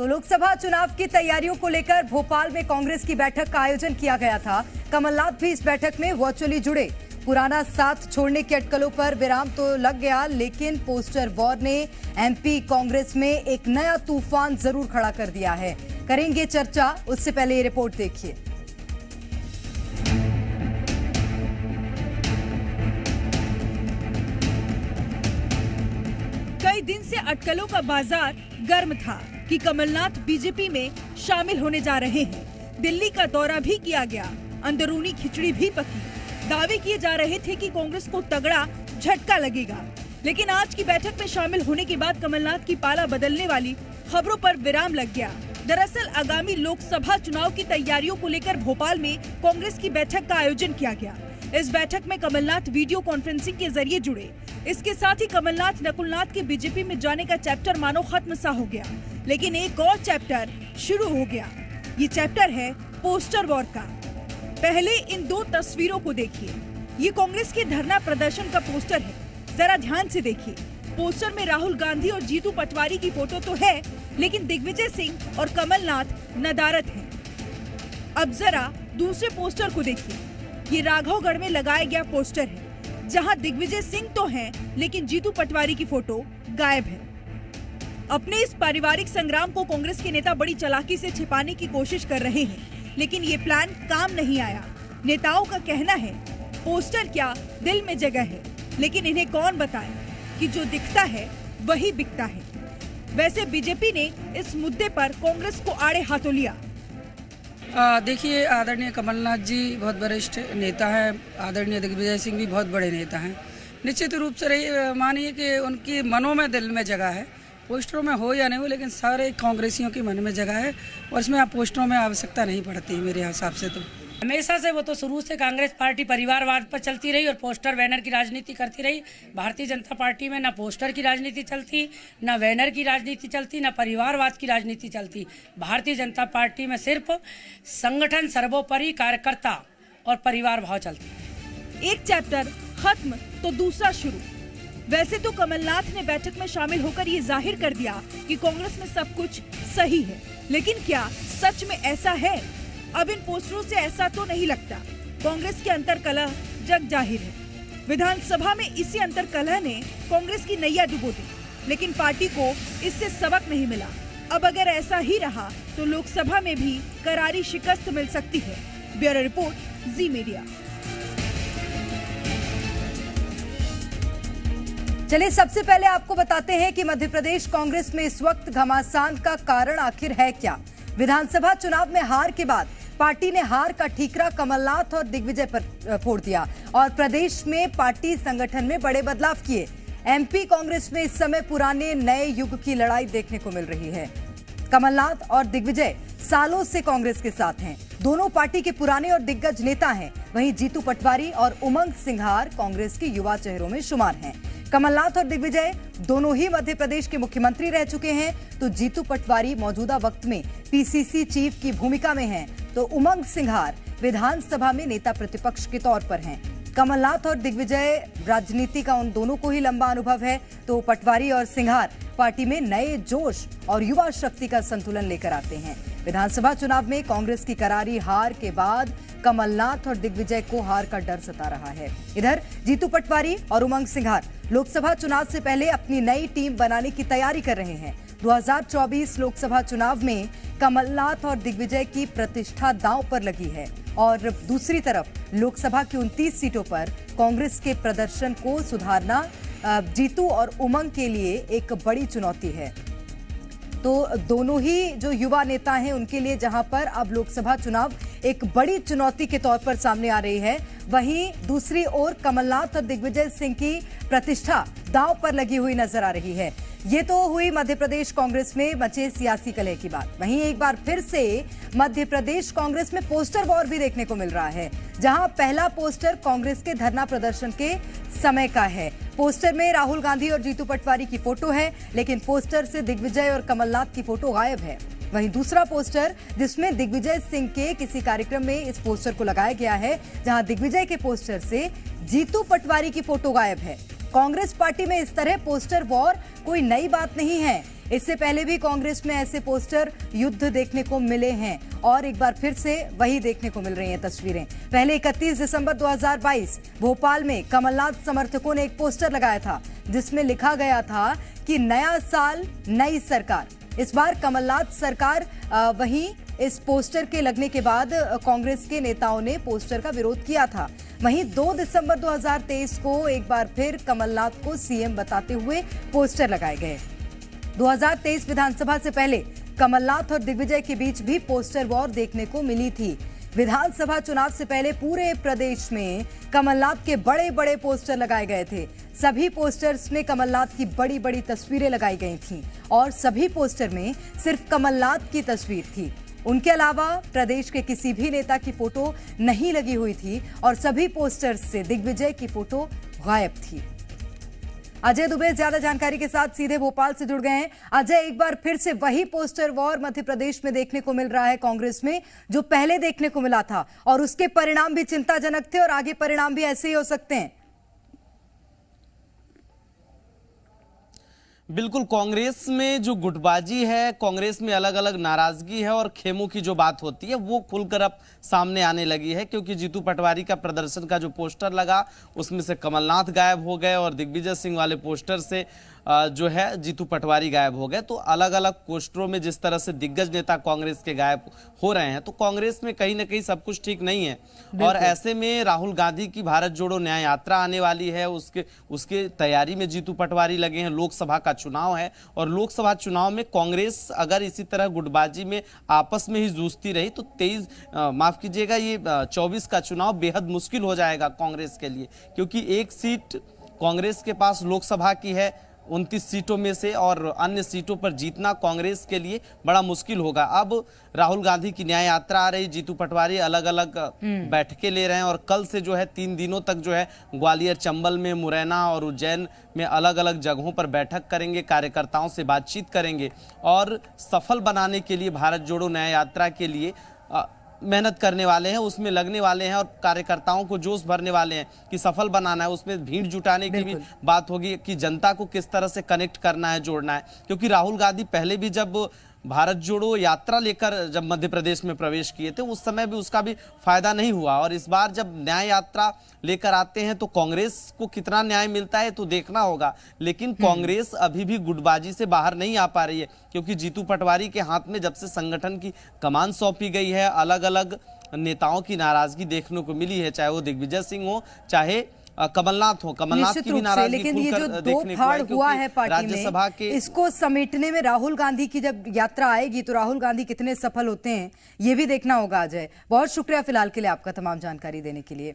तो लोकसभा चुनाव की तैयारियों को लेकर भोपाल में कांग्रेस की बैठक का आयोजन किया गया था। कमलनाथ भी इस बैठक में वर्चुअली जुड़े। पुराना साथ छोड़ने की अटकलों पर विराम तो लग गया, लेकिन पोस्टर वॉर ने एमपी कांग्रेस में एक नया तूफान जरूर खड़ा कर दिया है। करेंगे चर्चा, उससे पहले ये रिपोर्ट देखिए। कई दिन से अटकलों का बाजार गर्म था कि कमलनाथ बीजेपी में शामिल होने जा रहे हैं। दिल्ली का दौरा भी किया गया, अंदरूनी खिचड़ी भी पकी। दावे किए जा रहे थे कि कांग्रेस को तगड़ा झटका लगेगा, लेकिन आज की बैठक में शामिल होने के बाद कमलनाथ की पाला बदलने वाली खबरों पर विराम लग गया। दरअसल आगामी लोकसभा चुनाव की तैयारियों को लेकर भोपाल में कांग्रेस की बैठक का आयोजन किया गया। इस बैठक में कमलनाथ वीडियो कॉन्फ्रेंसिंग के जरिए जुड़े। इसके साथ ही कमलनाथ नकुलनाथ के बीजेपी में जाने का चैप्टर मानो खत्म सा हो गया, लेकिन एक और चैप्टर शुरू हो गया। ये चैप्टर है पोस्टर वॉर का। पहले इन दो तस्वीरों को देखिए। ये कांग्रेस के धरना प्रदर्शन का पोस्टर है, जरा ध्यान से देखिए। पोस्टर में राहुल गांधी और जीतू पटवारी की फोटो तो है, लेकिन दिग्विजय सिंह और कमलनाथ नदारद हैं। अब जरा दूसरे पोस्टर को देखिए। ये राघवगढ़ में लगाया गया पोस्टर है, जहां दिग्विजय सिंह तो हैं, लेकिन जीतू पटवारी की फोटो गायब है। अपने इस पारिवारिक संग्राम को कांग्रेस के नेता बड़ी चालाकी से छिपाने की कोशिश कर रहे हैं, लेकिन ये प्लान काम नहीं आया। नेताओं का कहना है पोस्टर क्या दिल में जगह है, लेकिन इन्हें कौन बताए कि जो दिखता है वही बिकता है। वैसे बीजेपी ने इस मुद्दे पर कांग्रेस को आड़े हाथों लिया। देखिए, आदरणीय कमलनाथ जी बहुत वरिष्ठ नेता हैं, आदरणीय दिग्विजय सिंह भी बहुत बड़े नेता हैं। निश्चित रूप से मानिए कि उनकी मनों में दिल में जगह है। पोस्टरों में हो या नहीं हो, लेकिन सारे कांग्रेसियों की मन में जगह है और इसमें आप पोस्टरों में आवश्यकता नहीं पड़ती मेरे हिसाब से। तो हमेशा से वो तो शुरू से कांग्रेस पार्टी परिवारवाद पर चलती रही और पोस्टर बैनर की राजनीति करती रही। भारतीय जनता पार्टी में ना पोस्टर की राजनीति चलती, ना बैनर की राजनीति चलती, ना परिवारवाद की राजनीति चलती। भारतीय जनता पार्टी में सिर्फ संगठन सर्वोपरि, कार्यकर्ता और परिवार भाव चलती। एक चैप्टर खत्म तो दूसरा शुरू। वैसे तो कमलनाथ ने बैठक में शामिल होकर ये जाहिर कर दिया कि कांग्रेस में सब कुछ सही है, लेकिन क्या सच में ऐसा है? अब इन पोस्टरों से ऐसा तो नहीं लगता। कांग्रेस की अंतर्कलह जग जाहिर है। विधानसभा में इसी अंतर्कलह ने कांग्रेस की नैया डुबो दी, लेकिन पार्टी को इससे सबक नहीं मिला। अब अगर ऐसा ही रहा तो लोकसभा में भी करारी शिकस्त मिल सकती है। ब्यूरो रिपोर्ट, जी मीडिया। चलिए सबसे पहले आपको बताते हैं कि मध्य प्रदेश कांग्रेस में इस वक्त घमासान का कारण आखिर है क्या। विधानसभा चुनाव में हार के बाद पार्टी ने हार का ठीकरा कमलनाथ और दिग्विजय पर फोड़ दिया और प्रदेश में पार्टी संगठन में बड़े बदलाव किए। एमपी कांग्रेस में इस समय पुराने नए युग की लड़ाई देखने को मिल रही है। कमलनाथ और दिग्विजय सालों से कांग्रेस के साथ हैं। दोनों पार्टी के पुराने और दिग्गज नेता हैं। वहीं जीतू पटवारी और उमंग सिंघार कांग्रेस के युवा चेहरों में शुमार हैं। कमलनाथ और दिग्विजय दोनों ही मध्य प्रदेश के मुख्यमंत्री रह चुके हैं, तो जीतू पटवारी मौजूदा वक्त में पीसीसी चीफ की भूमिका में हैं, तो उमंग सिंघार विधानसभा में नेता प्रतिपक्ष के तौर पर हैं। कमलनाथ और दिग्विजय राजनीति का उन दोनों को ही लंबा अनुभव है, तो पटवारी और सिंघार पार्टी में नए जोश और युवा शक्ति का संतुलन लेकर आते हैं। विधानसभा चुनाव में कांग्रेस की करारी हार के बाद कमलनाथ और दिग्विजय को हार का डर सता रहा है। इधर जीतू पटवारी और उमंग सिंघार लोकसभा चुनाव से पहले अपनी नई टीम बनाने की तैयारी कर रहे हैं। 2024 लोकसभा चुनाव में कमलनाथ और दिग्विजय की प्रतिष्ठा दांव पर लगी है और दूसरी तरफ लोकसभा की 29 सीटों पर कांग्रेस के प्रदर्शन को सुधारना जीतू और उमंग के लिए एक बड़ी चुनौती है। तो दोनों ही जो युवा नेता हैं उनके लिए जहां पर अब लोकसभा चुनाव एक बड़ी चुनौती के तौर पर सामने आ रही है, वहीं दूसरी ओर कमलनाथ और दिग्विजय सिंह की प्रतिष्ठा दांव पर लगी हुई नजर आ रही है। ये तो हुई मध्य प्रदेश कांग्रेस में मचे सियासी कलह की बात। वहीं एक बार फिर से मध्य प्रदेश कांग्रेस में पोस्टर वॉर भी देखने को मिल रहा है, जहां पहला पोस्टर कांग्रेस के धरना प्रदर्शन के समय का है। पोस्टर में राहुल गांधी और जीतू पटवारी की फोटो है, लेकिन पोस्टर से दिग्विजय और कमलनाथ की फोटो गायब है। वहीं दूसरा पोस्टर जिसमें दिग्विजय सिंह के किसी कार्यक्रम में इस पोस्टर को लगाया गया है, जहां दिग्विजय के पोस्टर से जीतू पटवारी की फोटो गायब है। कांग्रेस पार्टी में इस तरह पोस्टर वॉर कोई नई बात नहीं है। इससे पहले भी कांग्रेस में ऐसे पोस्टर युद्ध देखने को मिले हैं और एक बार फिर से वही देखने को मिल रही हैं तस्वीरें। पहले 31 दिसंबर 2022 भोपाल में कमलनाथ समर्थकों ने एक पोस्टर लगाया था जिसमें लिखा गया था कि नया साल नई सरकार। इस बार कमलनाथ सरकार वहीं इस पोस्टर के लगने के बाद कांग्रेस के नेताओं ने पोस्टर का विरोध किया था। वहीं 2 दिसंबर 2023 को एक बार फिर कमलनाथ को सीएम बताते हुए पोस्टर लगाए गए। 2023 विधानसभा से पहले कमलनाथ और दिग्विजय के बीच भी पोस्टर वॉर देखने को मिली थी। विधानसभा चुनाव से पहले पूरे प्रदेश में कमलनाथ के बड़े बड़े पोस्टर लगाए गए थे। सभी पोस्टर्स में कमलनाथ की बड़ी बड़ी तस्वीरें लगाई गई थीं और सभी पोस्टर में सिर्फ कमलनाथ की तस्वीर थी। उनके अलावा प्रदेश के किसी भी नेता की फोटो नहीं लगी हुई थी और सभी पोस्टर्स से दिग्विजय की फोटो गायब थी। अजय दुबे ज्यादा जानकारी के साथ सीधे भोपाल से जुड़ गए हैं। अजय, एक बार फिर से वही पोस्टर वॉर मध्य प्रदेश में देखने को मिल रहा है कांग्रेस में, जो पहले देखने को मिला था, और उसके परिणाम भी चिंताजनक थे और आगे परिणाम भी ऐसे ही हो सकते हैं। बिल्कुल, कांग्रेस में जो गुटबाजी है, कांग्रेस में अलग अलग नाराजगी है और खेमों की जो बात होती है वो खुलकर अब सामने आने लगी है, क्योंकि जीतू पटवारी का प्रदर्शन का जो पोस्टर लगा उसमें से कमलनाथ गायब हो गए और दिग्विजय सिंह वाले पोस्टर से जो है जीतू पटवारी गायब हो गए। तो अलग अलग पोस्टरों में जिस तरह से दिग्गज नेता कांग्रेस के गायब हो रहे हैं, तो कांग्रेस में कहीं ना कहीं सब कुछ ठीक नहीं है। और ऐसे में राहुल गांधी की भारत जोड़ो न्याय यात्रा आने वाली है, उसके तैयारी में जीतू पटवारी लगे हैं। लोकसभा का चुनाव है और लोकसभा चुनाव में कांग्रेस अगर इसी तरह गुटबाजी में आपस में ही जूझती रही तो 24 का चुनाव बेहद मुश्किल हो जाएगा कांग्रेस के लिए, क्योंकि एक सीट कांग्रेस के पास लोकसभा की है 29 सीटों में से, और अन्य सीटों पर जीतना कांग्रेस के लिए बड़ा मुश्किल होगा। अब राहुल गांधी की न्याय यात्रा आ रही, जीतू पटवारी अलग अलग बैठकें ले रहे हैं और कल से जो है 3 दिनों तक जो है ग्वालियर, चंबल में, मुरैना और उज्जैन में अलग अलग जगहों पर बैठक करेंगे, कार्यकर्ताओं से बातचीत करेंगे और सफल बनाने के लिए भारत जोड़ो न्याय यात्रा के लिए मेहनत करने वाले हैं, उसमें लगने वाले हैं और कार्यकर्ताओं को जोश भरने वाले हैं कि सफल बनाना है। उसमें भीड़ जुटाने की भी बात होगी कि जनता को किस तरह से कनेक्ट करना है, जोड़ना है, क्योंकि राहुल गांधी पहले भी जब भारत जोड़ो यात्रा लेकर जब मध्य प्रदेश में प्रवेश किए थे उस समय भी उसका भी फायदा नहीं हुआ, और इस बार जब न्याय यात्रा लेकर आते हैं तो कांग्रेस को कितना न्याय मिलता है तो देखना होगा। लेकिन कांग्रेस अभी भी गुटबाजी से बाहर नहीं आ पा रही है, क्योंकि जीतू पटवारी के हाथ में जब से संगठन की कमान सौंपी गई है, अलग अलग नेताओं की नाराजगी देखने को मिली है, चाहे वो दिग्विजय सिंह हो चाहे कमलनाथ हो। कमलनाथ की भी नाराजगी, लेकिन ये जो दो फाड़ हुआ है पार्टी में, इसको समेटने में राहुल गांधी की जब यात्रा आएगी तो राहुल गांधी कितने सफल होते हैं ये भी देखना होगा। अजय, बहुत शुक्रिया फिलहाल के लिए आपका तमाम जानकारी देने के लिए।